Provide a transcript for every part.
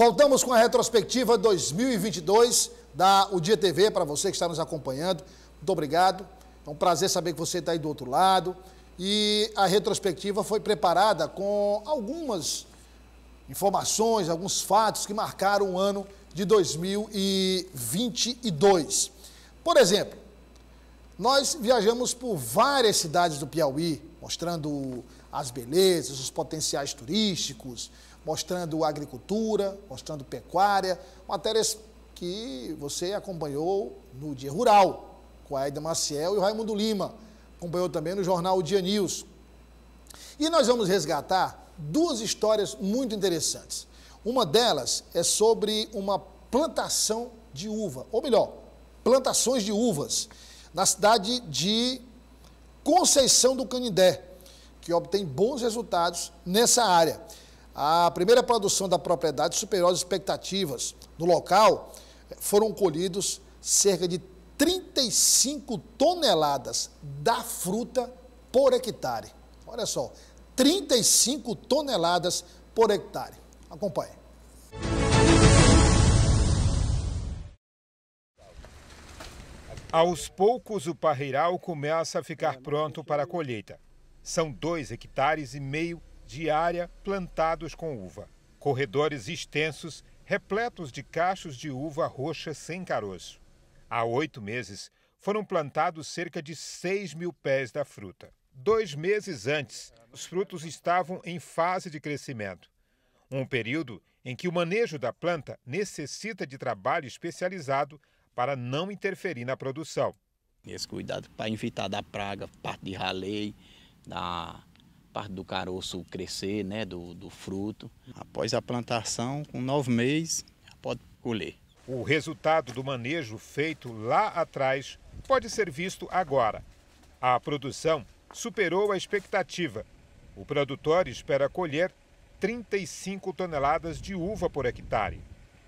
Voltamos com a retrospectiva 2022 da O Dia TV, para você que está nos acompanhando. Muito obrigado. É um prazer saber que você está aí do outro lado. E a retrospectiva foi preparada com algumas informações, alguns fatos que marcaram o ano de 2022. Por exemplo, nós viajamos por várias cidades do Piauí, mostrando as belezas, os potenciais turísticos, mostrando agricultura, mostrando pecuária, matérias que você acompanhou no Dia Rural, com a Aida Maciel e o Raimundo Lima, acompanhou também no jornal O Dia News. E nós vamos resgatar duas histórias muito interessantes. Uma delas é sobre uma plantação de uva, ou melhor, plantações de uvas, na cidade de Conceição do Canindé, que obtém bons resultados nessa área. A primeira produção da propriedade superou as expectativas. No local, foram colhidos cerca de 35 toneladas da fruta por hectare. Olha só, 35 toneladas por hectare. Acompanhe. Aos poucos, o parreiral começa a ficar pronto para a colheita. São 2,5 hectares de área plantados com uva. Corredores extensos, repletos de cachos de uva roxa sem caroço. Há 8 meses, foram plantados cerca de 6.000 pés da fruta. 2 meses antes, os frutos estavam em fase de crescimento. Um período em que o manejo da planta necessita de trabalho especializado para não interferir na produção. Esse cuidado para evitar da praga, parte de raleio, da parte do caroço crescer, né, do fruto. Após a plantação, com 9 meses, pode colher. O resultado do manejo feito lá atrás pode ser visto agora. A produção superou a expectativa. O produtor espera colher 35 toneladas de uva por hectare.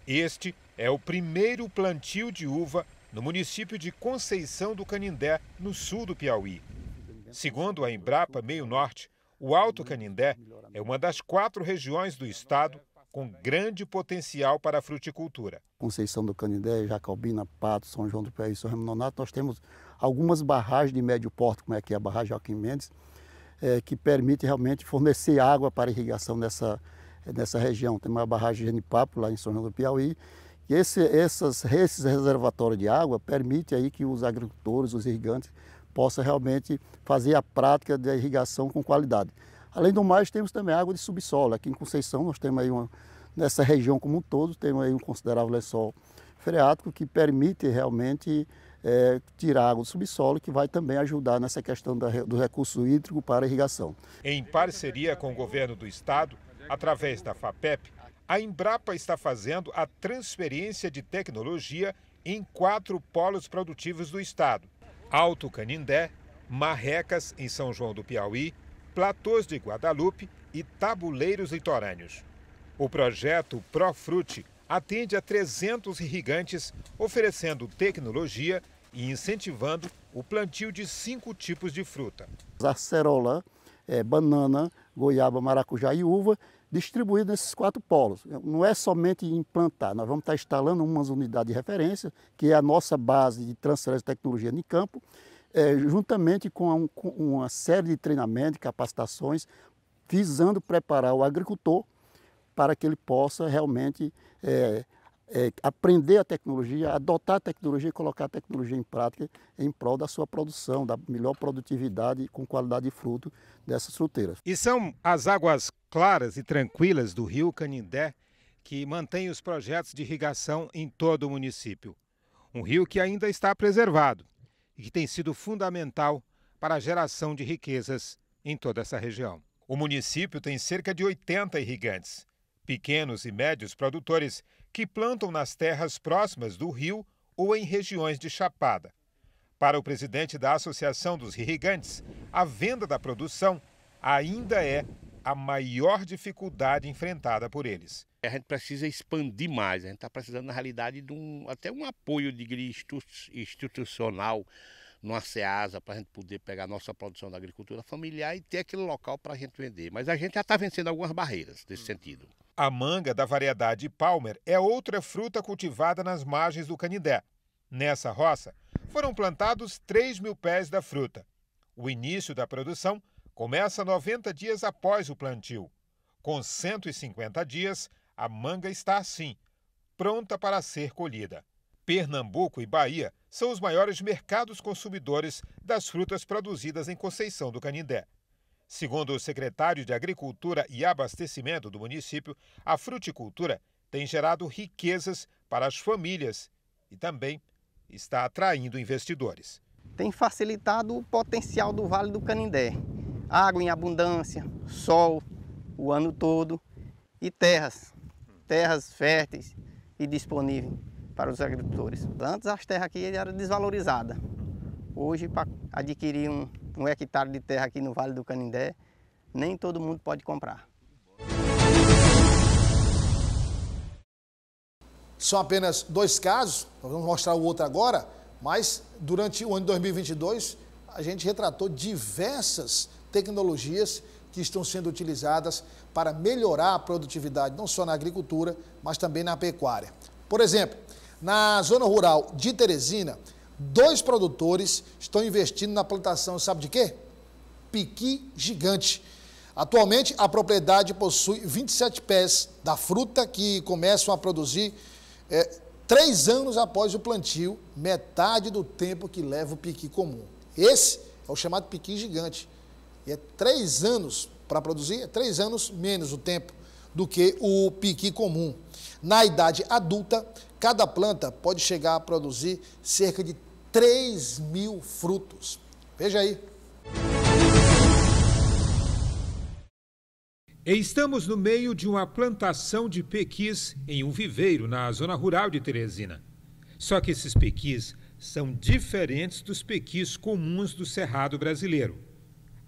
Este é o primeiro plantio de uva no município de Conceição do Canindé, no sul do Piauí. Segundo a Embrapa Meio Norte, o Alto Canindé é uma das 4 regiões do estado com grande potencial para a fruticultura. Conceição do Canindé, Jacobina, Pato, São João do Piauí e São Remo Nonato, nós temos algumas barragens de médio porte, como é que é a barragem Joaquim Mendes, que permite realmente fornecer água para irrigação nessa região. Tem uma barragem Genipapo, lá em São João do Piauí, e esses reservatórios de água permitem aí que os agricultores, os irrigantes, possam realmente fazer a prática da irrigação com qualidade. Além do mais, temos também água de subsolo. Aqui em Conceição, nós temos aí nessa região como um todo, temos aí um considerável lençol freático que permite realmente tirar água do subsolo, que vai também ajudar nessa questão do recurso hídrico para a irrigação. Em parceria com o governo do estado, através da FAPEP, a Embrapa está fazendo a transferência de tecnologia em 4 polos produtivos do estado: Alto Canindé, Marrecas, em São João do Piauí, Platôs de Guadalupe e Tabuleiros Litorâneos. O projeto Profrute atende a 300 irrigantes, oferecendo tecnologia e incentivando o plantio de 5 tipos de fruta: acerola, banana, goiaba, maracujá e uva, distribuído nesses 4 polos. Não é somente implantar, nós vamos estar instalando umas unidades de referência, que é a nossa base de transferência de tecnologia no campo, juntamente com uma série de treinamentos, capacitações, visando preparar o agricultor para que ele possa realmente aprender a tecnologia, adotar a tecnologia e colocar a tecnologia em prática em prol da sua produção, da melhor produtividade com qualidade de fruto dessas fruteiras. E são as águas claras e tranquilas do rio Canindé que mantêm os projetos de irrigação em todo o município. Um rio que ainda está preservado e que tem sido fundamental para a geração de riquezas em toda essa região. O município tem cerca de 80 irrigantes, pequenos e médios produtores que plantam nas terras próximas do rio ou em regiões de chapada. Para o presidente da Associação dos Irrigantes, a venda da produção ainda é a maior dificuldade enfrentada por eles. A gente precisa expandir mais, a gente está precisando, na realidade, de até um apoio institucional numa SEASA, para a gente poder pegar a nossa produção da agricultura familiar e ter aquele local para a gente vender. Mas a gente já está vencendo algumas barreiras nesse sentido. A manga da variedade Palmer é outra fruta cultivada nas margens do Canindé. Nessa roça, foram plantados 3.000 pés da fruta. O início da produção começa 90 dias após o plantio. Com 150 dias, a manga está assim, pronta para ser colhida. Pernambuco e Bahia são os maiores mercados consumidores das frutas produzidas em Conceição do Canindé. Segundo o secretário de Agricultura e Abastecimento do município, a fruticultura tem gerado riquezas para as famílias e também está atraindo investidores. Tem facilitado o potencial do Vale do Canindé. Água em abundância, sol o ano todo e terras férteis e disponíveis para os agricultores. Antes as terras aqui eram desvalorizadas. Hoje, para adquirir um hectare de terra aqui no Vale do Canindé, nem todo mundo pode comprar. São apenas 2 casos, nós vamos mostrar o outro agora, mas durante o ano de 2022 a gente retratou diversas tecnologias que estão sendo utilizadas para melhorar a produtividade, não só na agricultura, mas também na pecuária. Por exemplo, na zona rural de Teresina, 2 produtores estão investindo na plantação, sabe de quê? Piqui gigante. Atualmente, a propriedade possui 27 pés da fruta que começam a produzir 3 anos após o plantio, metade do tempo que leva o piqui comum. Esse é o chamado piqui gigante. E é 3 anos para produzir, é 3 anos menos o tempo do que o piqui comum. Na idade adulta, cada planta pode chegar a produzir cerca de 3.000 frutos. Veja aí. Estamos no meio de uma plantação de pequis em um viveiro na zona rural de Teresina. Só que esses pequis são diferentes dos pequis comuns do cerrado brasileiro.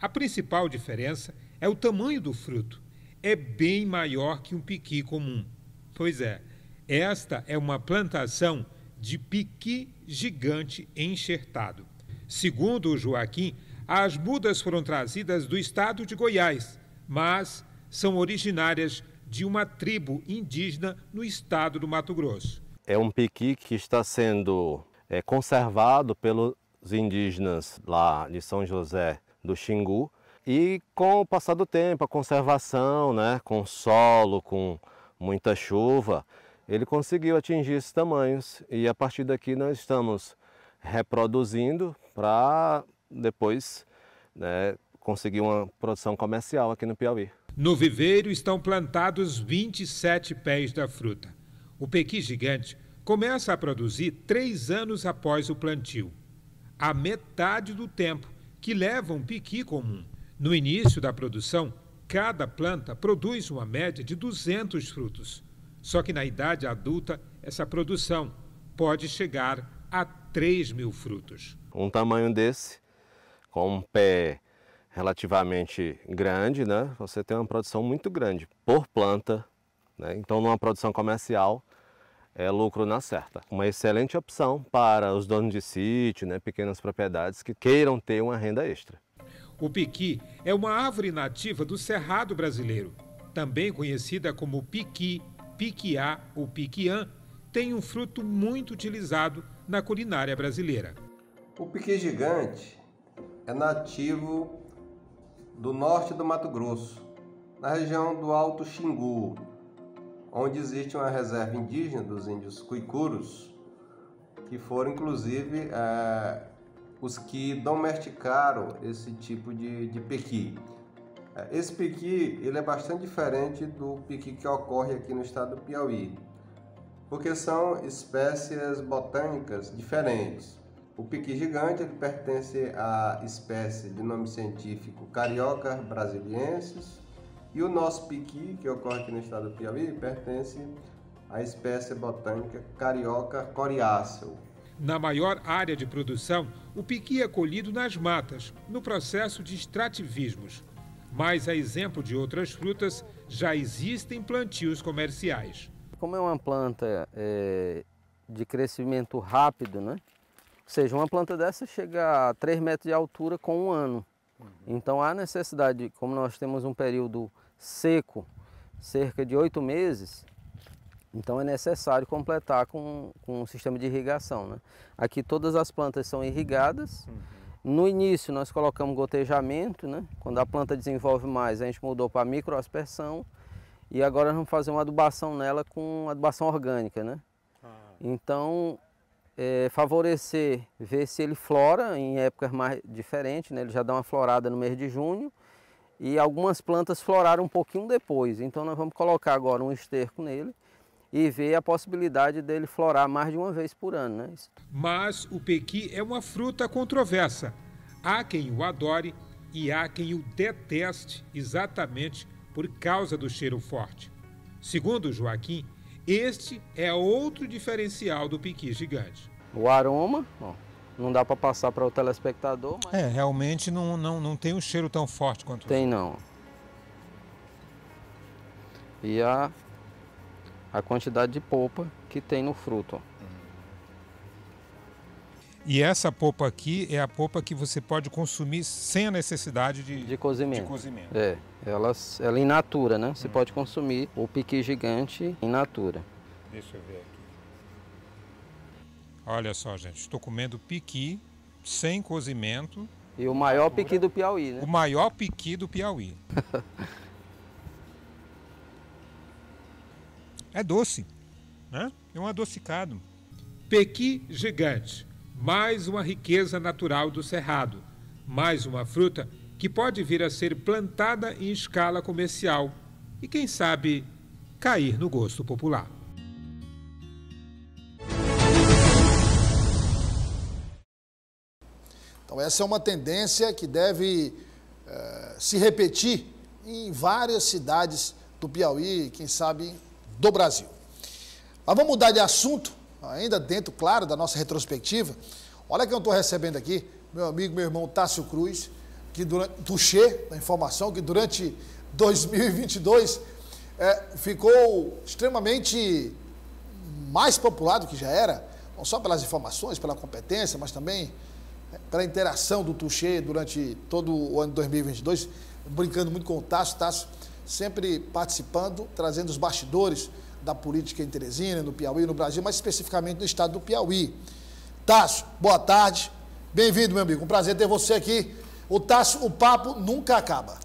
A principal diferença é o tamanho do fruto. É bem maior que um piqui comum. Pois é, esta é uma plantação de piqui gigante enxertado. Segundo o Joaquim, as mudas foram trazidas do estado de Goiás, mas são originárias de uma tribo indígena no estado do Mato Grosso. É um piqui que está sendo conservado pelos indígenas lá de São José do Xingu, e com o passar do tempo, a conservação, né, com solo, com muita chuva, ele conseguiu atingir esses tamanhos, e a partir daqui nós estamos reproduzindo para depois, né, conseguir uma produção comercial aqui no Piauí. No viveiro estão plantados 27 pés da fruta. O pequi gigante começa a produzir 3 anos após o plantio, a metade do tempo que leva um piqui comum. No início da produção, cada planta produz uma média de 200 frutos. Só que na idade adulta, essa produção pode chegar a 3.000 frutos. Um tamanho desse, com um pé relativamente grande, né, você tem uma produção muito grande por planta, né? Então, numa produção comercial, é lucro na certa. Uma excelente opção para os donos de sítio, né, pequenas propriedades que queiram ter uma renda extra. O piqui é uma árvore nativa do cerrado brasileiro, também conhecida como piqui, piquiá ou piquiã, tem um fruto muito utilizado na culinária brasileira. O piqui gigante é nativo do norte do Mato Grosso, na região do Alto Xingu, onde existe uma reserva indígena dos índios Cuicuros, que foram inclusive os que domesticaram esse tipo de piqui. Esse piqui ele é bastante diferente do piqui que ocorre aqui no estado do Piauí, porque são espécies botânicas diferentes. O piqui gigante ele pertence à espécie de nome científico Carioca brasiliensis, e o nosso piqui, que ocorre aqui no estado do Piauí, pertence à espécie botânica Carioca coriáceo. Na maior área de produção, o piqui é colhido nas matas, no processo de extrativismos. Mas, a exemplo de outras frutas, já existem plantios comerciais. Como é uma planta de crescimento rápido, né? Ou seja, uma planta dessa chega a 3 metros de altura com 1 ano. Então há necessidade, como nós temos um período seco, cerca de 8 meses, então é necessário completar com um sistema de irrigação, né? Aqui todas as plantas são irrigadas. No início nós colocamos gotejamento, né? Quando a planta desenvolve mais, a gente mudou para microaspersão. E agora nós vamos fazer uma adubação nela com adubação orgânica, né? Então, favorecer, ver se ele flora em épocas mais diferentes, né? Ele já dá uma florada no mês de junho. E algumas plantas floraram um pouquinho depois. Então nós vamos colocar agora um esterco nele e ver a possibilidade dele florar mais de uma vez por ano, né? Mas o pequi é uma fruta controversa. Há quem o adore e há quem o deteste exatamente por causa do cheiro forte. Segundo Joaquim, este é outro diferencial do pequi gigante. O aroma, ó, não dá para passar para o telespectador, mas... realmente não tem um cheiro tão forte quanto... Tem não. E a quantidade de polpa que tem no fruto, ó. E essa polpa aqui é a polpa que você pode consumir sem a necessidade de cozimento. Ela in natura, né? Você pode consumir o pequi gigante in natura. Deixa eu ver aqui. Olha só, gente, estou comendo pequi sem cozimento. E o maior pequi do Piauí, né? O maior pequi do Piauí. É doce, né? É um adocicado. Pequi gigante. Mais uma riqueza natural do Cerrado, mais uma fruta que pode vir a ser plantada em escala comercial e, quem sabe, cair no gosto popular. Então essa é uma tendência que deve se repetir em várias cidades do Piauí, quem sabe do Brasil. Mas vamos mudar de assunto, ainda dentro, claro, da nossa retrospectiva. Olha quem eu estou recebendo aqui, meu amigo, meu irmão Tássio Cruz, que Tuxê, a informação, que durante 2022 ficou extremamente mais popular do que já era, não só pelas informações, pela competência, mas também pela interação do Tuxê durante todo o ano de 2022, brincando muito com o Tássio sempre participando, trazendo os bastidores da política em Teresina, no Piauí, no Brasil, mas especificamente no estado do Piauí. Tássio, boa tarde, bem-vindo, meu amigo, um prazer ter você aqui. O Tássio, o papo nunca acaba.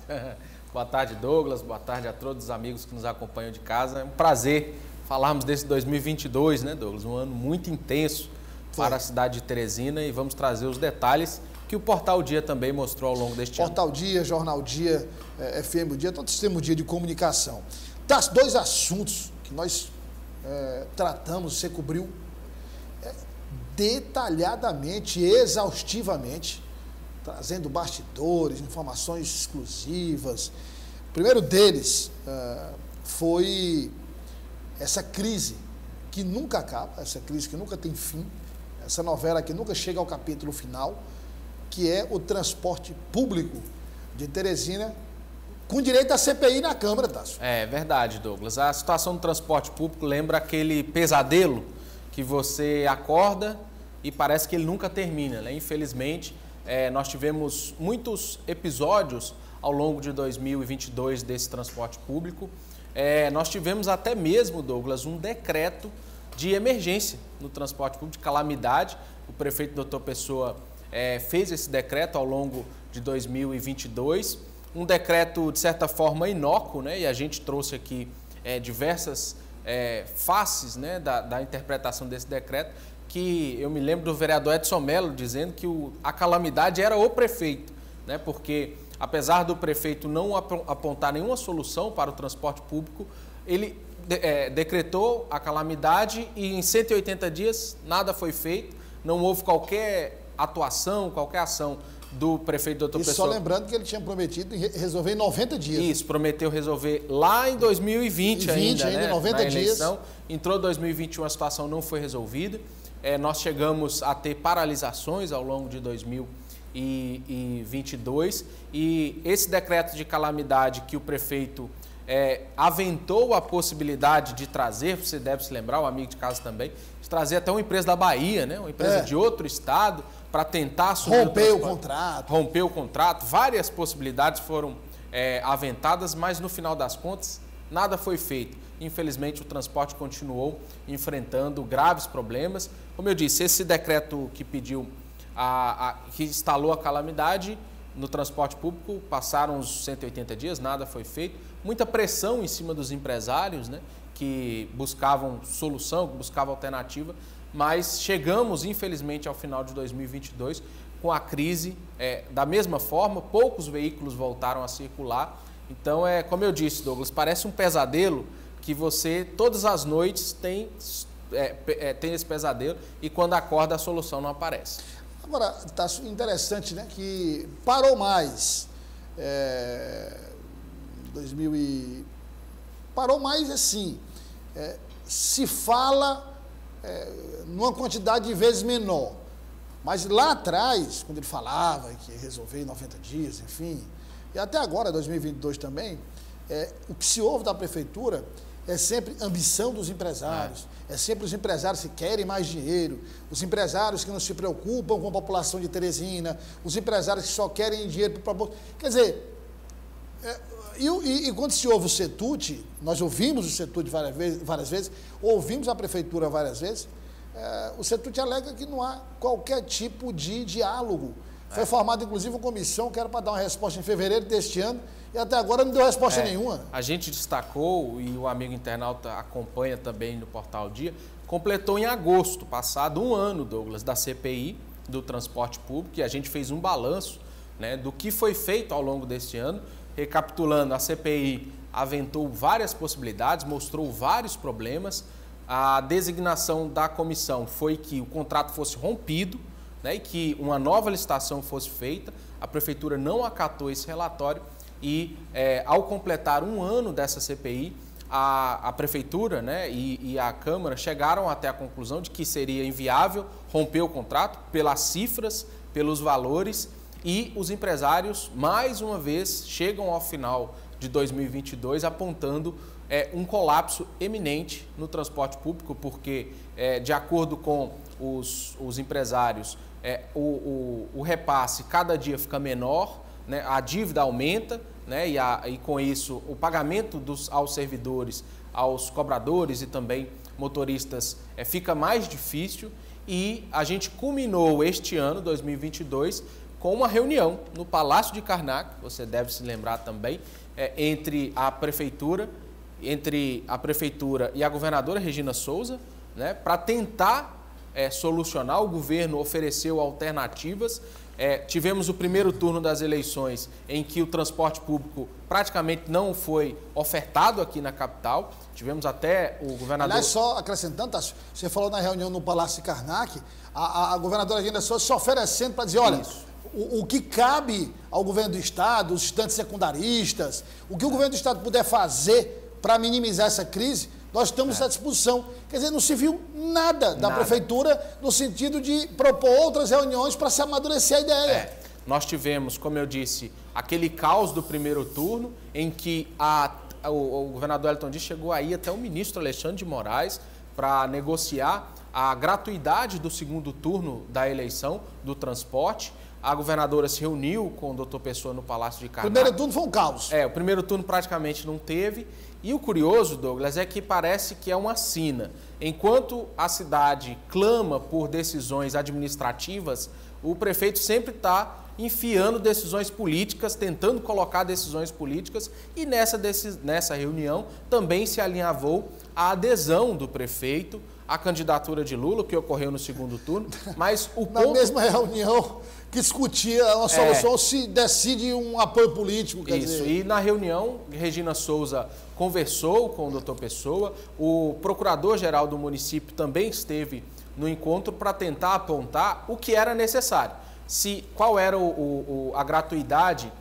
Boa tarde, Douglas, boa tarde a todos os amigos que nos acompanham de casa. É um prazer falarmos desse 2022, né, Douglas? Um ano muito intenso para a cidade de Teresina e vamos trazer os detalhes que o Portal Dia também mostrou ao longo deste ano. Portal Dia, Jornal Dia, FM Dia, todo sistema Dia de comunicação. Tássio, dois assuntos que nós tratamos, você cobriu detalhadamente, exaustivamente, trazendo bastidores, informações exclusivas. O primeiro deles foi essa crise que nunca acaba, essa crise que nunca tem fim, essa novela que nunca chega ao capítulo final, que é o transporte público de Teresina, com direito à CPI na Câmara, Tássio. É verdade, Douglas. A situação do transporte público lembra aquele pesadelo que você acorda e parece que ele nunca termina, né? Infelizmente, nós tivemos muitos episódios ao longo de 2022 desse transporte público. Nós tivemos até mesmo, Douglas, um decreto de emergência no transporte público, de calamidade. O prefeito Dr. Pessoa fez esse decreto ao longo de 2022, um decreto de certa forma inócuo, né? E a gente trouxe aqui diversas faces, né, da interpretação desse decreto, que eu me lembro do vereador Edson Mello dizendo que a calamidade era o prefeito, né? Porque apesar do prefeito não apontar nenhuma solução para o transporte público, ele decretou a calamidade e em 180 dias nada foi feito, não houve qualquer atuação, qualquer ação do prefeito Dr. Pessoa. E só lembrando que ele tinha prometido resolver em 90 dias. Isso, prometeu resolver lá em 2020 ainda, né? 90 dias. Entrou 2021, a situação não foi resolvida. Nós chegamos a ter paralisações ao longo de 2022 e esse decreto de calamidade que o prefeito aventou a possibilidade de trazer, você deve se lembrar, o amigo de casa também, de trazer até uma empresa da Bahia, né? Uma empresa de outro estado, para tentar assumir romper o contrato. Romper o contrato. Várias possibilidades foram aventadas, mas no final das contas nada foi feito. Infelizmente, o transporte continuou enfrentando graves problemas. Como eu disse, esse decreto que pediu, que instalou a calamidade no transporte público, passaram os 180 dias, nada foi feito. Muita pressão em cima dos empresários, né, que buscavam solução, que buscavam alternativa, mas chegamos, infelizmente, ao final de 2022 com a crise. Da mesma forma, poucos veículos voltaram a circular. Então, como eu disse, Douglas, parece um pesadelo que você, todas as noites, tem esse pesadelo e quando acorda a solução não aparece. Agora, está interessante, né, que parou mais. Parou mais assim. Se fala numa quantidade de vezes menor. Mas lá atrás, quando ele falava que ia resolver em 90 dias, enfim, e até agora, 2022 também, o que se ouve da prefeitura é sempre ambição dos empresários, é sempre os empresários que querem mais dinheiro, os empresários que não se preocupam com a população de Teresina, os empresários que só querem dinheiro para o propósito. Quer dizer, e quando se ouve o CETUT, nós ouvimos o CETUT várias vezes, ouvimos a prefeitura várias vezes, o CETUT alega que não há qualquer tipo de diálogo. Foi formada, inclusive, uma comissão que era para dar uma resposta em fevereiro deste ano e até agora não deu resposta nenhuma. A gente destacou, e o amigo internauta acompanha também no Portal Dia, completou em agosto passado 1 ano, Douglas, da CPI do transporte público, e a gente fez um balanço, né, do que foi feito ao longo deste ano. Recapitulando, a CPI aventou várias possibilidades, mostrou vários problemas. A designação da comissão foi que o contrato fosse rompido, né, e que uma nova licitação fosse feita. A prefeitura não acatou esse relatório e, ao completar 1 ano dessa CPI, a prefeitura, né, e a Câmara chegaram até a conclusão de que seria inviável romper o contrato pelas cifras, pelos valores, e os empresários, mais uma vez, chegam ao final de 2022 apontando um colapso eminente no transporte público, porque, de acordo com os empresários, o repasse cada dia fica menor, né, a dívida aumenta, né, e com isso o pagamento aos servidores, aos cobradores e também motoristas fica mais difícil, e a gente culminou este ano, 2022, com uma reunião no Palácio de Karnak, você deve se lembrar também, entre a prefeitura e a governadora Regina Souza, né, para tentar solucionar. O governo ofereceu alternativas. Tivemos o primeiro turno das eleições em que o transporte público praticamente não foi ofertado aqui na capital. Tivemos até o governador... Aliás, só acrescentando, Tássio, você falou na reunião no Palácio de Karnak, a governadora Regina Souza se oferecendo para dizer, olha... Isso. O que cabe ao governo do Estado, os estudantes secundaristas, o que o governo do Estado puder fazer para minimizar essa crise, nós estamos à disposição. Quer dizer, não se viu nada da prefeitura no sentido de propor outras reuniões para se amadurecer a ideia. Nós tivemos, como eu disse, aquele caos do primeiro turno, em que o governador Wellington Dias chegou aí até o ministro Alexandre de Moraes para negociar a gratuidade do segundo turno da eleição do transporte. A governadora se reuniu com o doutor Pessoa no Palácio de Karnak. O primeiro turno foi um caos. O primeiro turno praticamente não teve. E o curioso, Douglas, é que parece que é uma sina. Enquanto a cidade clama por decisões administrativas, o prefeito sempre está enfiando decisões políticas, tentando colocar decisões políticas, e nessa reunião também se alinhavou a adesão do prefeito à candidatura de Lula, que ocorreu no segundo turno, mas o Na mesma reunião que discutia uma solução, se decide um apoio político. Quer dizer... E na reunião, Regina Souza conversou com o doutor Pessoa, o procurador-geral do município também esteve no encontro para tentar apontar o que era necessário. Qual era a gratuidade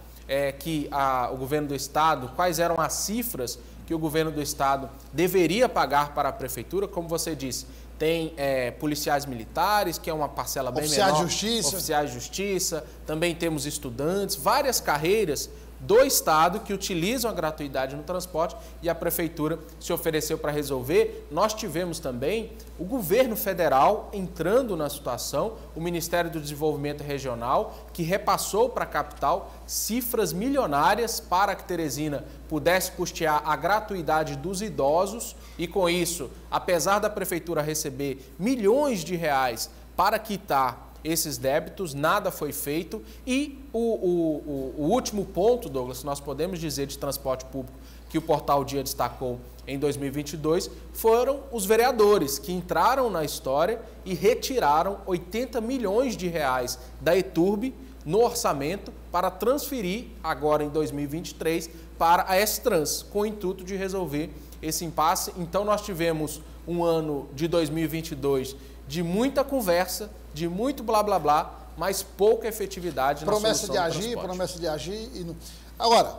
que o governo do Estado, quais eram as cifras que o governo do Estado deveria pagar para a prefeitura. Como você disse, tem policiais militares, que é uma parcela bem menor. Oficiais de justiça. Oficiais de justiça, também temos estudantes, várias carreiras do Estado que utilizam a gratuidade no transporte e a Prefeitura se ofereceu para resolver. Nós tivemos também o governo federal entrando na situação, o Ministério do Desenvolvimento Regional, que repassou para a capital cifras milionárias para que Teresina pudesse custear a gratuidade dos idosos e, com isso, apesar da Prefeitura receber milhões de reais para quitar esses débitos, nada foi feito. E o último ponto, Douglas, nós podemos dizer de transporte público que o Portal Dia destacou em 2022 foram os vereadores que entraram na história e retiraram 80 milhões de reais da ETURB no orçamento para transferir agora em 2023 para a S-Trans, com o intuito de resolver esse impasse. Então nós tivemos um ano de 2022 de muita conversa, de muito blá blá blá, mas pouca efetividade na solução do transporte. Promessa de agir. Agora,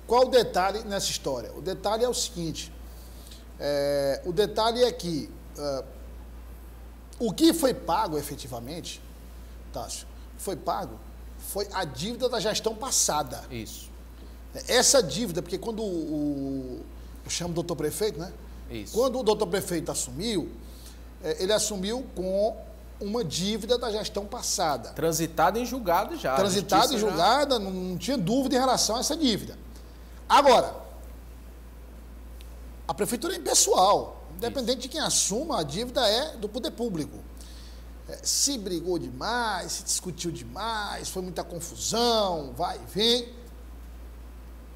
qual o detalhe nessa história? O detalhe é o seguinte, o detalhe é que o que foi pago efetivamente, Tássio, foi a dívida da gestão passada. Isso. Essa dívida, porque quando eu chamo o doutor prefeito, né? Isso. Quando o doutor prefeito assumiu, ele assumiu com uma dívida da gestão passada. Transitada em julgado já. Transitada em julgada, não tinha dúvida em relação a essa dívida. Agora, a prefeitura é impessoal, independente de quem assuma, a dívida é do poder público. Se brigou demais, se discutiu demais, foi muita confusão, vai e vem.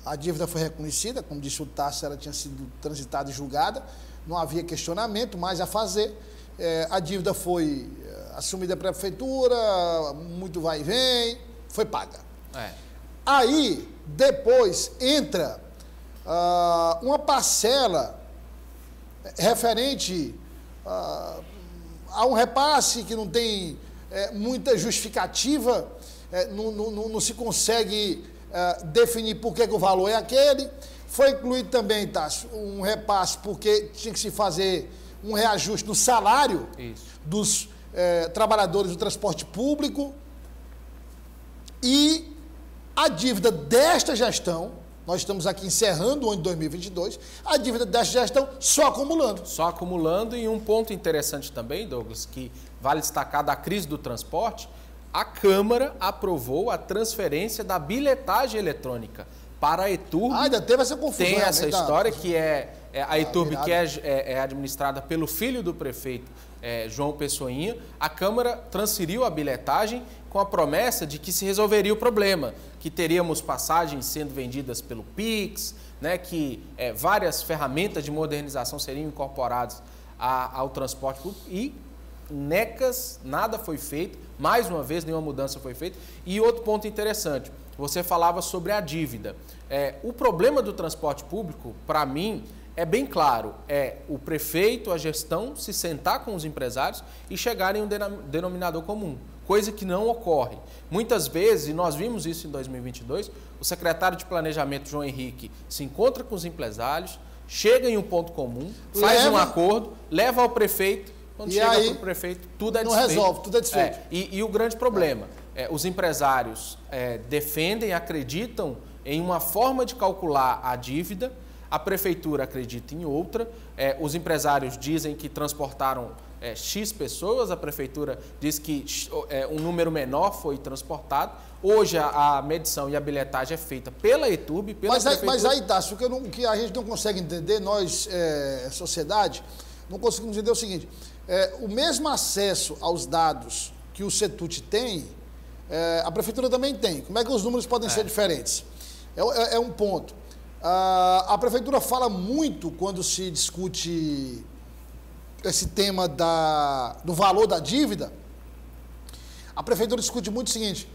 A dívida foi reconhecida, como disse o Tássio, ela tinha sido transitada e julgada, não havia questionamento mais a fazer. A dívida foi assumida pela prefeitura, muito vai e vem, foi paga. Aí, depois, entra uma parcela referente a um repasse que não tem muita justificativa, não se consegue definir por que o valor é aquele. Foi incluído também, Tássio, um repasse porque tinha que se fazer um reajuste no salário dos trabalhadores do transporte público. E a dívida desta gestão, nós estamos aqui encerrando o ano de 2022, a dívida desta gestão só acumulando. Só acumulando. E um ponto interessante também, Douglas, que vale destacar da crise do transporte, a Câmara aprovou a transferência da bilhetagem eletrônica para a ETURB. Ainda teve essa confusão. Tem essa história que a ETURB, que é administrada pelo filho do prefeito, João Pessoinha. A Câmara transferiu a bilhetagem com a promessa de que se resolveria o problema, que teríamos passagens sendo vendidas pelo Pix, né, que várias ferramentas de modernização seriam incorporadas ao transporte público e necas, nada foi feito, mais uma vez nenhuma mudança foi feita. E outro ponto interessante, você falava sobre a dívida. O problema do transporte público, para mim, é bem claro, o prefeito, a gestão, se sentar com os empresários e chegarem a um denominador comum, coisa que não ocorre. Muitas vezes, e nós vimos isso em 2022, o secretário de Planejamento, João Henrique, se encontra com os empresários, chega em um ponto comum, faz um acordo, leva ao prefeito, quando chega para o prefeito, tudo é desfeito. Não resolve, tudo é desfeito. E o grande problema, os empresários defendem, acreditam em uma forma de calcular a dívida, a prefeitura acredita em outra, os empresários dizem que transportaram X pessoas, a prefeitura diz que um número menor foi transportado. Hoje a medição e a bilhetagem é feita pela ETURB, pela prefeitura. Mas aí, Tássio, o que a gente não consegue entender, nós, sociedade, não conseguimos entender o seguinte, o mesmo acesso aos dados que o CETUT tem, a prefeitura também tem. Como é que os números podem ser diferentes? É um ponto. A prefeitura fala muito quando se discute esse tema do valor da dívida. A prefeitura discute muito o seguinte: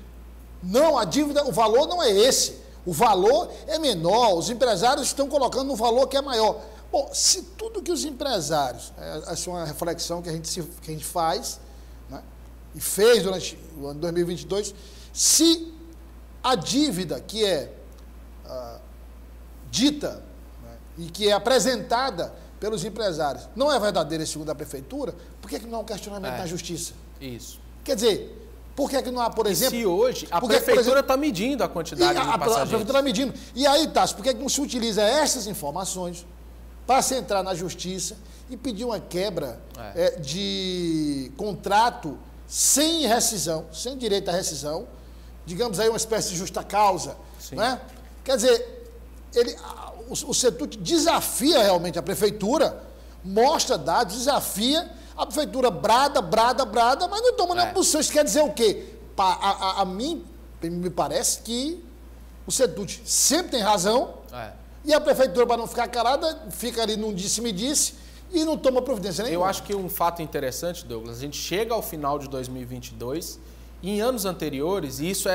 não, a dívida, o valor não é esse. O valor é menor, os empresários estão colocando um valor que é maior. Bom, se tudo que os empresários, essa é uma reflexão que a gente faz, né, e fez durante o ano 2022, se a dívida que é dita, né, e que é apresentada pelos empresários não é verdadeira segundo a prefeitura, por que não há um questionamento na justiça? Isso. Quer dizer, Por que não há, por exemplo... Se hoje a prefeitura está medindo a quantidade de passageiros. A prefeitura está medindo. E aí, Tássio, por que não se utiliza essas informações para se entrar na justiça e pedir uma quebra de contrato sem rescisão, sem direito à rescisão, digamos aí uma espécie de justa causa, né? Quer dizer, o Setut desafia realmente a prefeitura, mostra dados, desafia, a prefeitura brada, mas não toma nenhuma posição. Isso quer dizer o quê? A mim, me parece que o Setut sempre tem razão e a prefeitura, para não ficar calada, fica ali num disse-me-disse e não toma providência nenhuma. Eu acho que um fato interessante, Douglas, a gente chega ao final de 2022 e em anos anteriores, e isso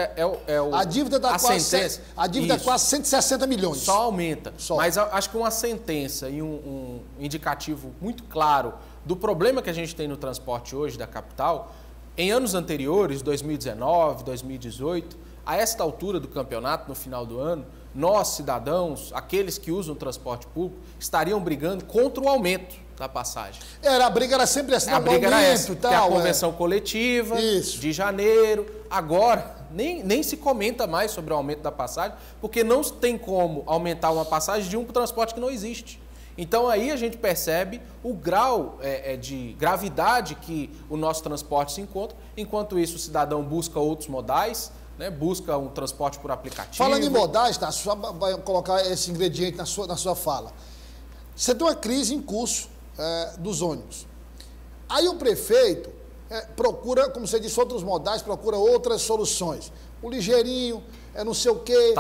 a dívida da sentença. A dívida é quase 160 milhões. Só aumenta. Mas acho que uma sentença e um indicativo muito claro do problema que a gente tem no transporte hoje da capital, em anos anteriores, 2019, 2018, a esta altura do campeonato, no final do ano, nós, cidadãos, aqueles que usam o transporte público, estariam brigando contra o aumento da passagem. A briga era sempre assim, a briga era essa, que é a convenção coletiva de janeiro. Agora, nem se comenta mais sobre o aumento da passagem, porque não tem como aumentar uma passagem de um transporte que não existe. Então aí a gente percebe o grau de gravidade que o nosso transporte se encontra. Enquanto isso, o cidadão busca outros modais, né, busca um transporte por aplicativo. Falando em modais, tá, só vai colocar esse ingrediente na sua fala. Você tem uma crise em curso dos ônibus. Aí o prefeito procura, como você disse, outros modais, procura outras soluções. O ligeirinho, não sei o quê,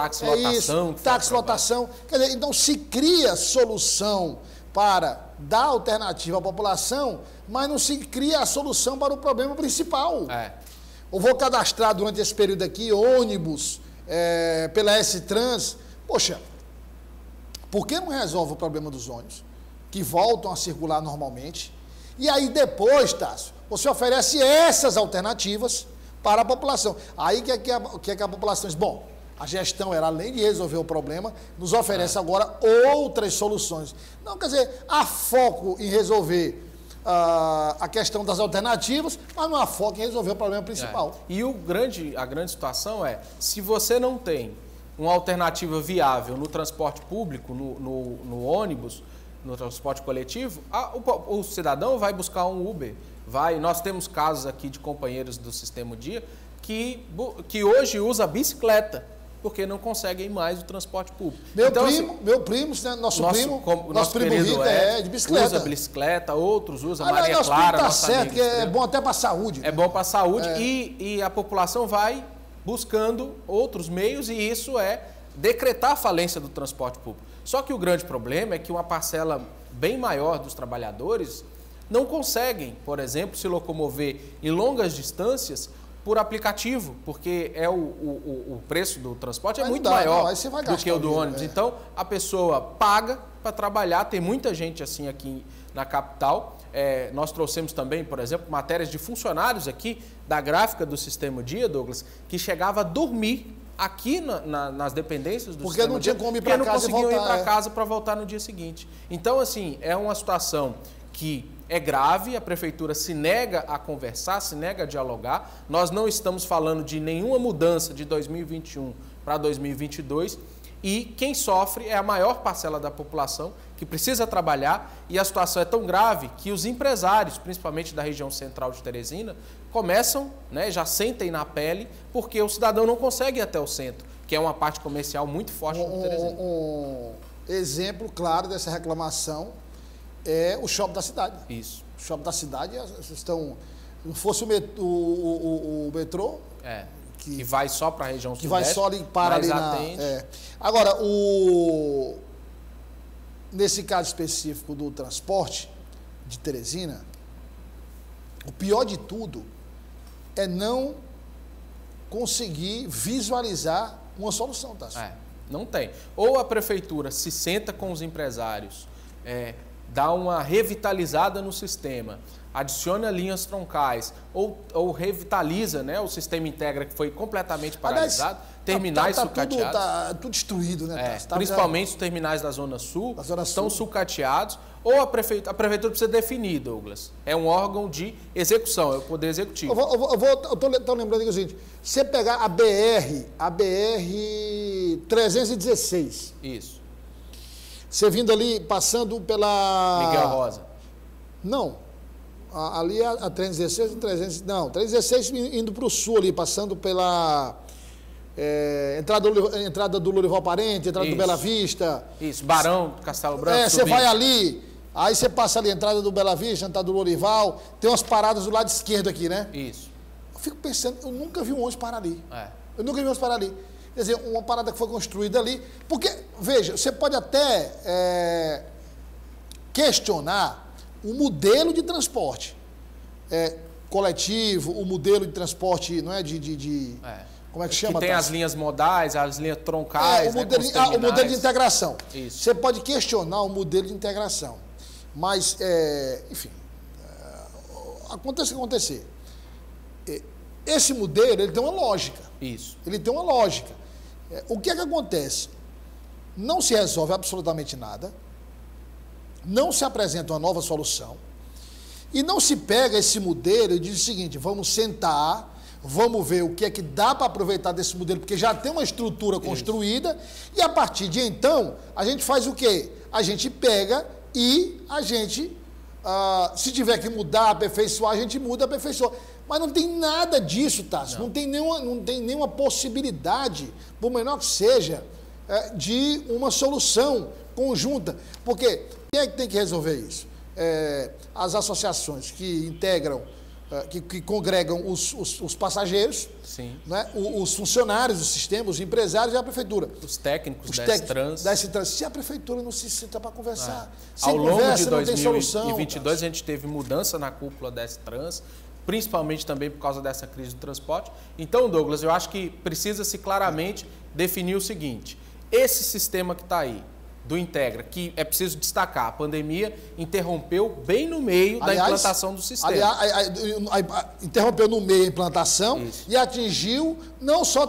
taxa-lotação. Quer dizer, então se cria solução para dar alternativa à população, mas não se cria a solução para o problema principal. Eu vou cadastrar durante esse período aqui ônibus pela S-Trans. Poxa, por que não resolve o problema dos ônibus, que voltam a circular normalmente? E aí depois, Tássio, você oferece essas alternativas para a população. Aí que a população diz, bom, a gestão, ela, além de resolver o problema, nos oferece agora outras soluções. Não, quer dizer, há foco em resolver a questão das alternativas, mas não há foco em resolver o problema principal. E a grande situação é, se você não tem uma alternativa viável no transporte público, no ônibus, no transporte coletivo, o cidadão vai buscar um Uber. Nós temos casos aqui de companheiros do Sistema Dia que hoje usa bicicleta, porque não conseguem mais o transporte público. Meu primo, nosso primo Rico de bicicleta. Usa bicicleta, outros usam, Maria Clara, nossa amiga. Que é bom até para a saúde. É bom para a saúde e a população vai buscando outros meios e isso é decretar a falência do transporte público. Só que o grande problema é que uma parcela bem maior dos trabalhadores não conseguem, por exemplo, se locomover em longas distâncias por aplicativo, porque o preço do transporte é muito maior do que o do ônibus. Então, a pessoa paga para trabalhar. Tem muita gente assim aqui na capital. Nós trouxemos também, por exemplo, matérias de funcionários aqui da gráfica do Sistema Dia, Douglas, que chegava a dormir aqui nas dependências do Sistema Dia, porque não conseguiam ir para casa para voltar no dia seguinte. Então, assim, é uma situação que é grave, a prefeitura se nega a conversar, se nega a dialogar. Nós não estamos falando de nenhuma mudança de 2021 para 2022 e quem sofre é a maior parcela da população que precisa trabalhar e a situação é tão grave que os empresários, principalmente da região central de Teresina, começam, já sentem na pele porque o cidadão não consegue ir até o centro, que é uma parte comercial muito forte de Teresina. Um exemplo claro dessa reclamação é o shopping da cidade. Isso. O shopping da cidade estão... Não fosse o metrô... Que vai só para a região sudeste. Que vai só ali, para ali na... Agora, nesse caso específico do transporte de Teresina, o pior de tudo é não conseguir visualizar uma solução, Tássio. Não tem. Ou a prefeitura se senta com os empresários, dá uma revitalizada no sistema, adiciona linhas troncais ou revitaliza, o sistema Integra que foi completamente paralisado. terminais sucateados. Tá tudo destruído, né? Principalmente os terminais da Zona Sul estão sucateados. Ou a prefeitura precisa definir, Douglas. É um órgão de execução, é o Poder Executivo. Eu tô lembrando aqui o seguinte, você pegar a BR 316. Isso. Você vindo ali, passando pela... Miguel Rosa. Não. Ali a 316 e 300... Não, 316 indo para o sul ali, passando pela... entrada do Lourival Parente, entrada do Bela Vista. Isso, Barão do Castelo Branco. Você vai ali, aí você passa ali, entrada do Bela Vista, entrada do Lourival, tem umas paradas do lado esquerdo aqui, né? Isso. Eu fico pensando, eu nunca vi um ônibus parar ali. Eu nunca vi um ônibus parar ali. Quer dizer, uma parada que foi construída ali. Porque, veja, você pode até questionar o modelo de transporte coletivo, o modelo de transporte, não é? Como é que chama? Que tem as linhas modais, as linhas troncais, o modelo de integração. Isso. Você pode questionar o modelo de integração. Mas, enfim, aconteça o que acontecer. Esse modelo, ele tem uma lógica. Isso. Ele tem uma lógica. O que é que acontece? Não se resolve absolutamente nada, não se apresenta uma nova solução, e não se pega esse modelo e diz o seguinte, vamos sentar, vamos ver o que é que dá para aproveitar desse modelo, porque já tem uma estrutura construída, e a partir de então, a gente faz o quê? A gente pega e a gente, se tiver que mudar, aperfeiçoar, a gente muda, aperfeiçoa. Mas não tem nada disso, Tássio. Não tem nenhuma possibilidade, por menor que seja, de uma solução conjunta. Porque quem é que tem que resolver isso? As associações que integram, que congregam os passageiros, sim, né? Os funcionários do sistema, os empresários e a prefeitura. Os técnicos da S-Trans. Se a prefeitura não se senta para conversar, ao longo de 2022 a gente teve mudança na cúpula da S-Trans, principalmente também por causa dessa crise do transporte. Então, Douglas, eu acho que precisa-se claramente definir o seguinte, esse sistema que está aí, do Integra, que é preciso destacar, a pandemia interrompeu bem no meio da implantação do sistema. Interrompeu no meio a implantação. Isso. E atingiu não só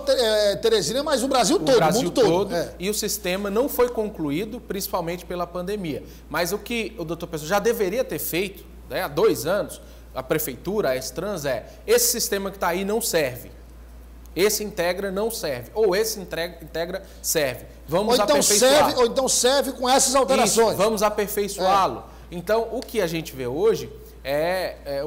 Teresina, mas o Brasil todo, o mundo todo. E o sistema não foi concluído, principalmente pela pandemia. Mas o que o doutor Pessoa já deveria ter feito, né, há 2 anos, a prefeitura, a S-Trans, esse sistema que está aí não serve. Esse Integra não serve. Ou esse Integra serve. Vamos aperfeiçoar. Ou então serve com essas alterações. Isso, vamos aperfeiçoá-lo. Então, o que a gente vê hoje é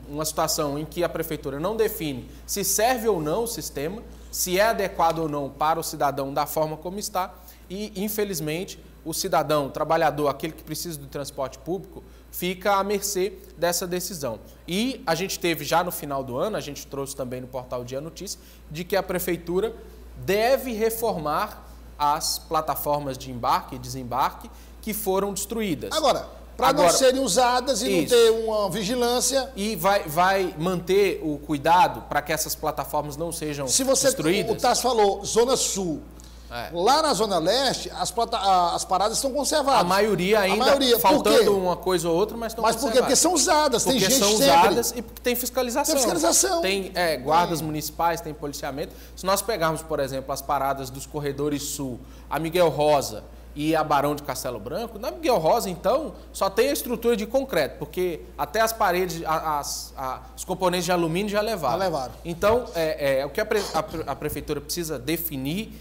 uma situação em que a prefeitura não define se serve ou não o sistema, se é adequado ou não para o cidadão da forma como está. E, infelizmente, o cidadão, o trabalhador, aquele que precisa do transporte público, fica à mercê dessa decisão. E a gente teve já no final do ano, a gente trouxe também no portal Dia Notícia, de que a prefeitura deve reformar as plataformas de embarque e desembarque que foram destruídas. Agora, para não serem usadas e não ter uma vigilância. E vai manter o cuidado para que essas plataformas não sejam destruídas. O Tássio falou, Zona Sul. Lá na Zona Leste, as paradas estão conservadas. A maioria ainda, faltando uma coisa ou outra, mas estão conservadas. Mas por quê? Porque são usadas, tem gente são usadas e porque tem fiscalização. Tem fiscalização. Tem guardas municipais, tem policiamento. Se nós pegarmos, por exemplo, as paradas dos corredores sul, a Miguel Rosa e a Barão de Castelo Branco, na Miguel Rosa, então, só tem a estrutura de concreto, porque até as paredes, os componentes de alumínio já levaram. Então, o que a prefeitura precisa definir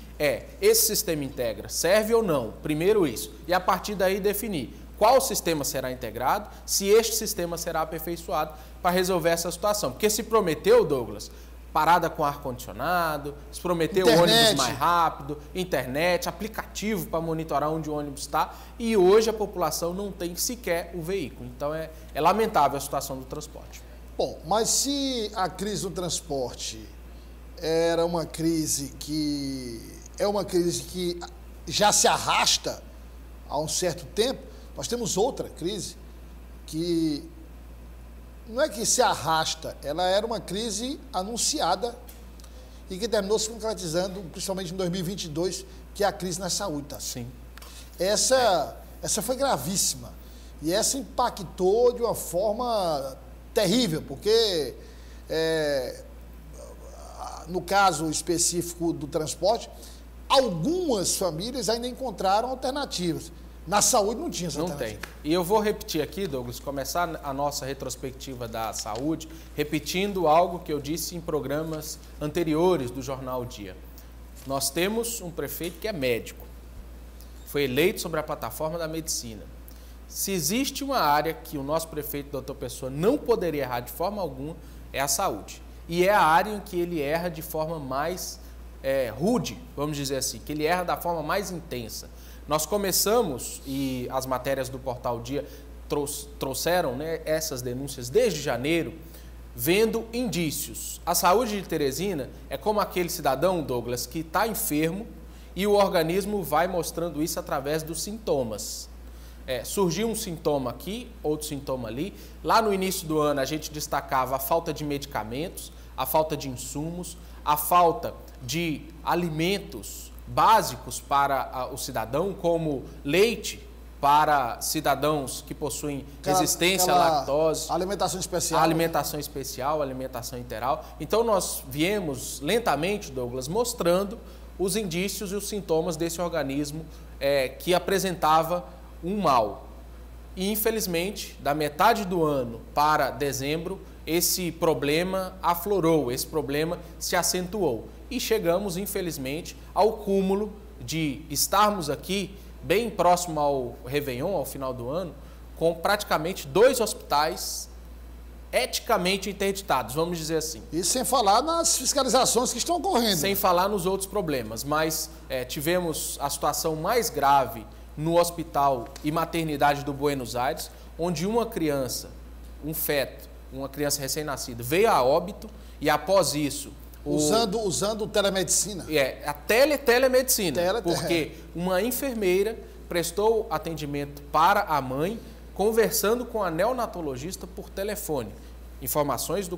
esse sistema Integra serve ou não? Primeiro isso. E a partir daí definir qual sistema será integrado, se este sistema será aperfeiçoado para resolver essa situação. Porque se prometeu, Douglas, parada com ar-condicionado, se prometeu ônibus mais rápido, internet, aplicativo para monitorar onde o ônibus está, e hoje a população não tem sequer o veículo. Então é lamentável a situação do transporte. Bom, mas se a crise do transporte era uma crise que já se arrasta há um certo tempo, nós temos outra crise que não é que se arrasta, ela era uma crise anunciada e que terminou se concretizando, principalmente em 2022, que é a crise na saúde, tá? Sim. Essa foi gravíssima e essa impactou de uma forma terrível, porque no caso específico do transporte, algumas famílias ainda encontraram alternativas. Na saúde não tinha essa alternativa. Não tem. E eu vou repetir aqui, Douglas, começar a nossa retrospectiva da saúde, repetindo algo que eu disse em programas anteriores do Jornal Dia. Nós temos um prefeito que é médico, foi eleito sobre a plataforma da medicina. Se existe uma área que o nosso prefeito, doutor Pessoa, não poderia errar de forma alguma, é a saúde. E é a área em que ele erra de forma mais rude, vamos dizer assim, que ele erra da forma mais intensa. Nós começamos, e as matérias do Portal Dia trouxeram, né, essas denúncias desde janeiro, vendo indícios. A saúde de Teresina é como aquele cidadão, Douglas, que está enfermo e o organismo vai mostrando isso através dos sintomas. Surgiu um sintoma aqui, outro sintoma ali. Lá no início do ano a gente destacava a falta de medicamentos, a falta de insumos, a falta de alimentos básicos para o cidadão, como leite para cidadãos que possuem resistência à lactose. Alimentação especial. Alimentação especial, alimentação integral. Então nós viemos lentamente, Douglas, mostrando os indícios e os sintomas desse organismo que apresentava um mal. E infelizmente, da metade do ano para dezembro, esse problema aflorou, esse problema se acentuou. E chegamos, infelizmente, ao cúmulo de estarmos aqui, bem próximo ao Réveillon, ao final do ano, com praticamente 2 hospitais eticamente interditados, vamos dizer assim. E sem falar nas fiscalizações que estão ocorrendo. Sem falar nos outros problemas, mas tivemos a situação mais grave no Hospital e Maternidade do Buenos Aires, onde uma criança, um feto, uma criança recém-nascida, veio a óbito e após isso... Usando telemedicina. A telemedicina, porque uma enfermeira prestou atendimento para a mãe, conversando com a neonatologista por telefone. Informações do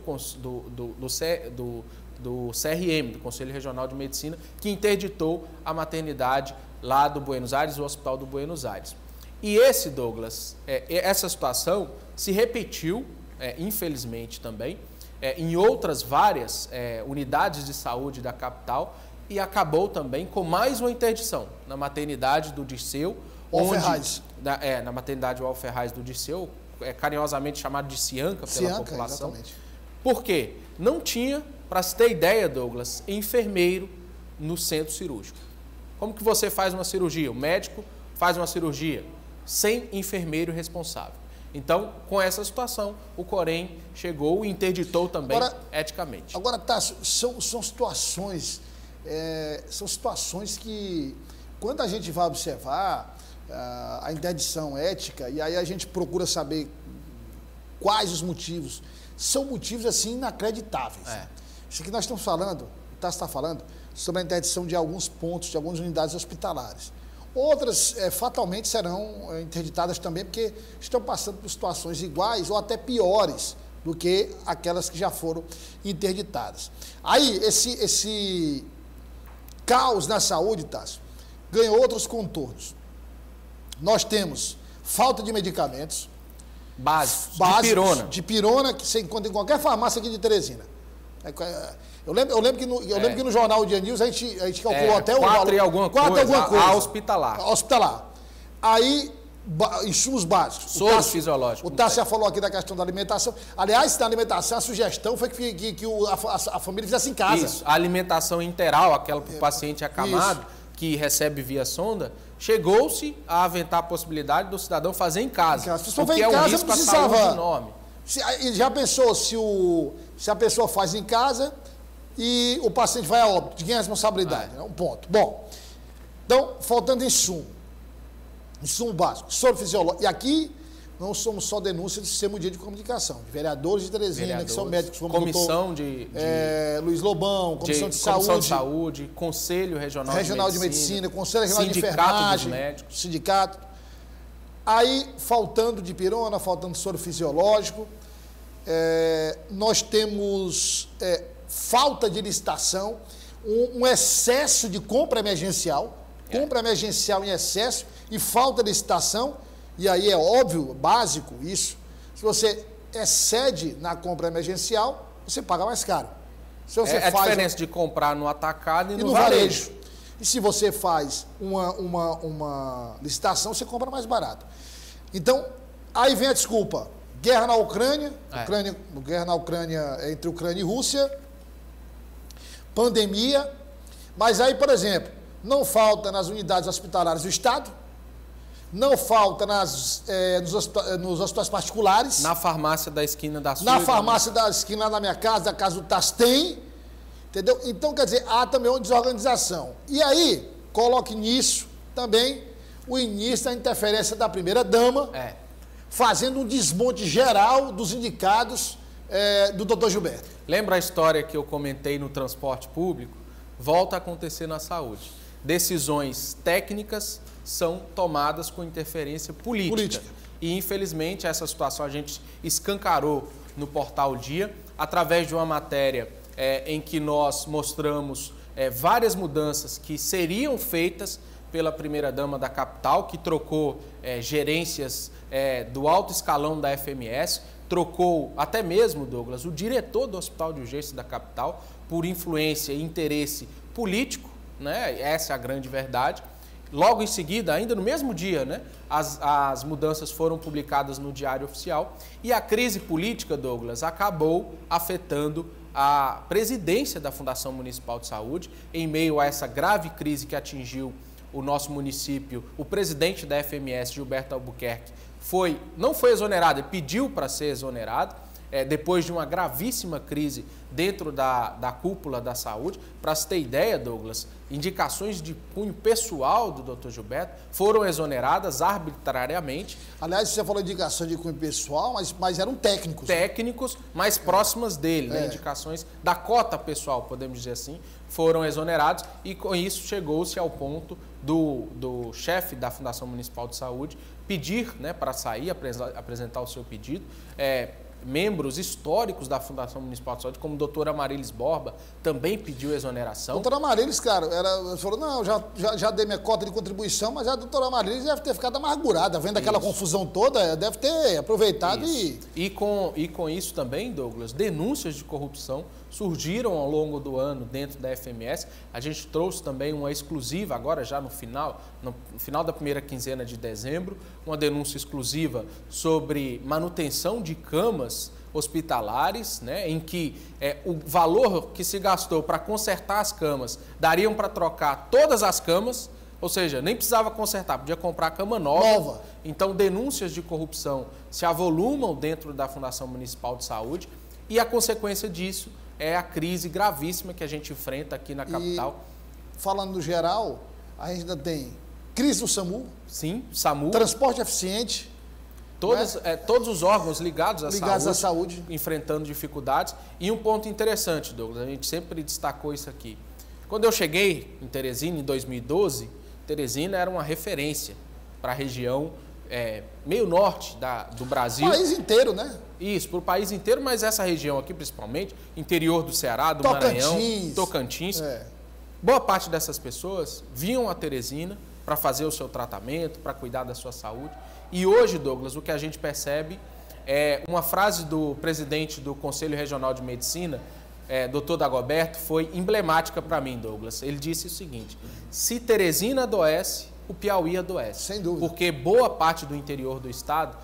CRM, do Conselho Regional de Medicina, que interditou a maternidade lá do Buenos Aires, o Hospital do Buenos Aires. E esse, Douglas, essa situação se repetiu, infelizmente também, em outras várias unidades de saúde da capital e acabou também com mais uma interdição na maternidade do Dirceu, na maternidade Alferraz do Dirceu, carinhosamente chamado de Cianca pela população. Exatamente. Por quê? Não tinha, para se ter ideia, Douglas, enfermeiro no centro cirúrgico. Como que você faz uma cirurgia? O médico faz uma cirurgia sem enfermeiro responsável. Então, com essa situação, o Corém chegou e interditou também eticamente. Agora, Tássio, são situações que, quando a gente vai observar a interdição ética, e aí a gente procura saber quais os motivos, são motivos, assim, inacreditáveis. Isso que nós estamos falando, o Tássio está falando, sobre a interdição de alguns pontos, de algumas unidades hospitalares. Outras, fatalmente, serão interditadas também, porque estão passando por situações iguais ou até piores do que aquelas que já foram interditadas. Aí, esse caos na saúde, Tássio, ganhou outros contornos. Nós temos falta de medicamentos básicos, de pirona, que você encontra em qualquer farmácia aqui de Teresina. Eu lembro que no Jornal Dia News a gente calculou até o valor. 4 e alguma coisa. Hospitalar. Aí, insumos básicos. Soro fisiológico. O Tássio já falou aqui da questão da alimentação. Aliás, na alimentação, a sugestão foi que a família fizesse em casa. Isso, a alimentação integral, aquela para o paciente acamado, que recebe via sonda, chegou-se a aventar a possibilidade do cidadão fazer em casa. Porque é um risco à saúde enorme. Já pensou se a pessoa faz em casa e o paciente vai a óbito? De quem é a responsabilidade? É um ponto. Bom, então, faltando insumo básico, soro fisiológico. E aqui não somos só denúncias do Sistema Dia de Comunicação, de vereadores de Teresina, que são médicos, como comissão Luiz Lobão, Comissão de Saúde, Conselho Regional de Medicina, Conselho Regional de Enfermagem, sindicato. Aí, faltando de pirona, faltando soro fisiológico, nós temos falta de licitação, um excesso de compra emergencial em excesso e falta de licitação, e aí é óbvio, básico isso, se você excede na compra emergencial, você paga mais caro. Se você a faz diferença de comprar no atacado e no varejo. E se você faz uma licitação, você compra mais barato. Então, aí vem a desculpa. Guerra na Ucrânia, guerra na Ucrânia entre Ucrânia e Rússia, pandemia, mas aí, por exemplo, não falta nas unidades hospitalares do Estado, não falta nos hospitais particulares. Na farmácia da esquina da sua. Na farmácia da esquina da minha casa, da casa do TAS tem, entendeu? Então, quer dizer, há também uma desorganização. E aí, coloque nisso também o início da interferência da primeira-dama, fazendo um desmonte geral dos indicados do doutor Gilberto. Lembra a história que eu comentei no transporte público? Volta a acontecer na saúde. Decisões técnicas são tomadas com interferência política. E, infelizmente, essa situação a gente escancarou no Portal Dia, através de uma matéria em que nós mostramos várias mudanças que seriam feitas pela primeira-dama da capital, que trocou gerências do alto escalão da FMS, trocou até mesmo, Douglas, o diretor do Hospital de Urgência da capital por influência e interesse político, né? Essa é a grande verdade. Logo em seguida, ainda no mesmo dia, né, as mudanças foram publicadas no Diário Oficial e a crise política, Douglas, acabou afetando a presidência da Fundação Municipal de Saúde. Em meio a essa grave crise que atingiu o nosso município, o presidente da FMS, Gilberto Albuquerque, não foi exonerado, ele pediu para ser exonerado, depois de uma gravíssima crise dentro da cúpula da saúde. Para se ter ideia, Douglas, indicações de cunho pessoal do Dr. Gilberto foram exoneradas arbitrariamente. Aliás, você falou de indicação de cunho pessoal, mas eram técnicos. Técnicos, mais próximas dele, né? Indicações da cota pessoal, podemos dizer assim, foram exonerados e com isso chegou-se ao ponto do chefe da Fundação Municipal de Saúde pedir, né, para sair, apresentar o seu pedido. Membros históricos da Fundação Municipal de Saúde, como a doutora Amarilis Borba, também pediu exoneração. Doutora Amarilis, cara, falou, não, já dei minha cota de contribuição, mas a doutora Amarilis deve ter ficado amargurada, vendo aquela confusão toda, deve ter aproveitado E com isso também, Douglas, denúncias de corrupção surgiram ao longo do ano dentro da FMS. A gente trouxe também uma exclusiva, agora já no final da primeira quinzena de dezembro, uma denúncia exclusiva sobre manutenção de camas hospitalares, né, em que o valor que se gastou para consertar as camas dariam para trocar todas as camas, ou seja, nem precisava consertar, podia comprar cama nova. Então, denúncias de corrupção se avolumam dentro da Fundação Municipal de Saúde e a consequência disso é a crise gravíssima que a gente enfrenta aqui na capital. E, falando no geral, a gente ainda tem crise no SAMU. Sim, SAMU. Transporte eficiente. Todos os órgãos ligados à saúde enfrentando dificuldades. E um ponto interessante, Douglas, a gente sempre destacou isso aqui. Quando eu cheguei em Teresina, em 2012, Teresina era uma referência para a região meio norte do Brasil. O país inteiro, né? Isso, para o país inteiro, mas essa região aqui principalmente, interior do Ceará, do Maranhão, Tocantins. Boa parte dessas pessoas vinham a Teresina para fazer o seu tratamento, para cuidar da sua saúde. E hoje, Douglas, o que a gente percebe é uma frase do presidente do Conselho Regional de Medicina, Dr. Dagoberto, foi emblemática para mim, Douglas. Ele disse o seguinte: se Teresina adoece, o Piauí adoece. Sem dúvida. Porque boa parte do interior do estado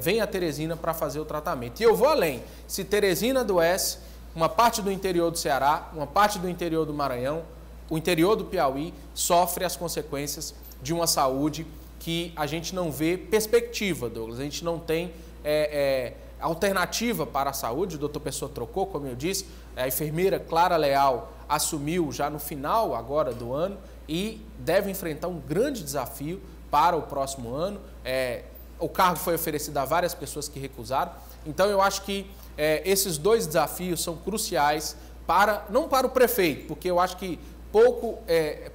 vem a Teresina para fazer o tratamento. E eu vou além. Se Teresina adoece, uma parte do interior do Ceará, uma parte do interior do Maranhão, o interior do Piauí sofre as consequências de uma saúde que a gente não vê perspectiva, Douglas. A gente não tem alternativa para a saúde. O doutor Pessoa trocou, como eu disse, a enfermeira Clara Leal assumiu já no final agora do ano e deve enfrentar um grande desafio para o próximo ano. O cargo foi oferecido a várias pessoas que recusaram. Então, eu acho que esses dois desafios são cruciais, não para o prefeito, porque eu acho que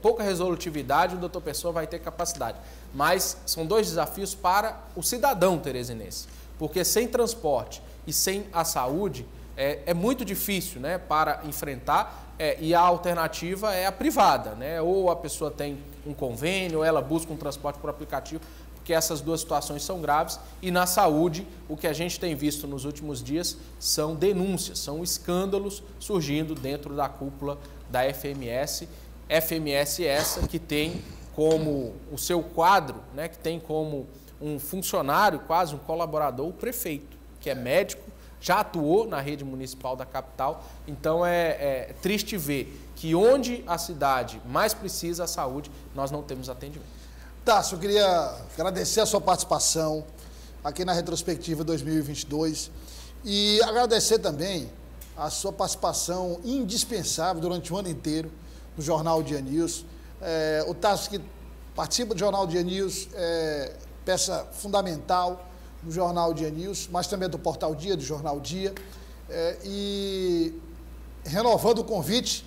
pouca resolutividade o doutor Pessoa vai ter capacidade, mas são dois desafios para o cidadão teresinense, porque sem transporte e sem a saúde é muito difícil, né, para enfrentar, e a alternativa é a privada, né? Ou a pessoa tem um convênio, ou ela busca um transporte por aplicativo, porque essas duas situações são graves. E na saúde, o que a gente tem visto nos últimos dias são denúncias, são escândalos surgindo dentro da cúpula da FMS. FMS essa que tem como o seu quadro, né, que tem como um funcionário, quase um colaborador, o prefeito, que é médico, já atuou na rede municipal da capital. Então é triste ver que onde a cidade mais precisa a saúde, nós não temos atendimento. Tássio, eu queria agradecer a sua participação aqui na Retrospectiva 2022 e agradecer também a sua participação indispensável durante o ano inteiro no Jornal Dia News. O Tássio que participa do Jornal Dia News, peça fundamental no Jornal Dia News, mas também do Portal Dia, do Jornal Dia, e renovando o convite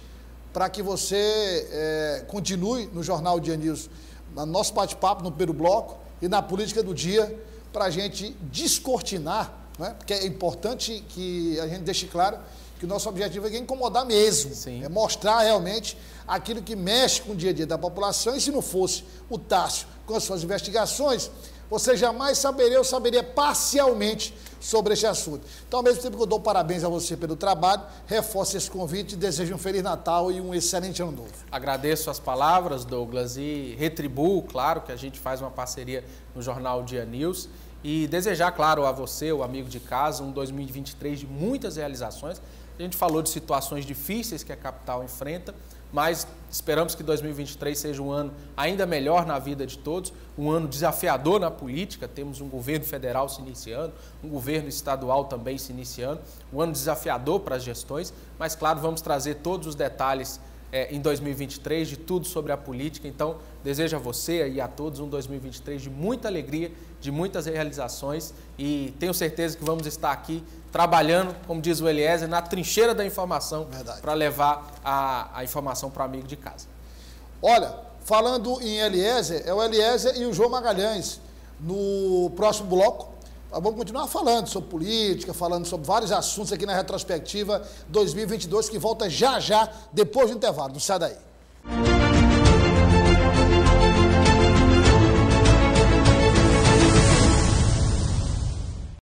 para que você continue no Jornal Dia News, no nosso bate-papo no primeiro bloco e na política do dia, para a gente descortinar, né? Porque é importante que a gente deixe claro que o nosso objetivo é incomodar mesmo. Sim. É mostrar realmente aquilo que mexe com o dia a dia da população. E se não fosse o Tássio com as suas investigações, você jamais saberia, eu saberia parcialmente sobre este assunto. Então, ao mesmo tempo que eu dou parabéns a você pelo trabalho, reforço esse convite e desejo um Feliz Natal e um excelente ano novo. Agradeço as palavras, Douglas, e retribuo, claro, que a gente faz uma parceria no Jornal Dia News. E desejar, claro, a você, o amigo de casa, um 2023 de muitas realizações. A gente falou de situações difíceis que a capital enfrenta, mas esperamos que 2023 seja um ano ainda melhor na vida de todos, um ano desafiador na política. Temos um governo federal se iniciando, um governo estadual também se iniciando, um ano desafiador para as gestões, mas claro, vamos trazer todos os detalhes em 2023 de tudo sobre a política. Então, desejo a você e a todos um 2023 de muita alegria, de muitas realizações, e tenho certeza que vamos estar aqui trabalhando, como diz o Eliezer, na trincheira da informação, para levar a informação para o amigo de casa. Olha, falando em Eliezer, é o Eliezer e o João Magalhães. No próximo bloco, nós vamos continuar falando sobre política, falando sobre vários assuntos aqui na Retrospectiva 2022, que volta já já, depois do intervalo. Não sai daí.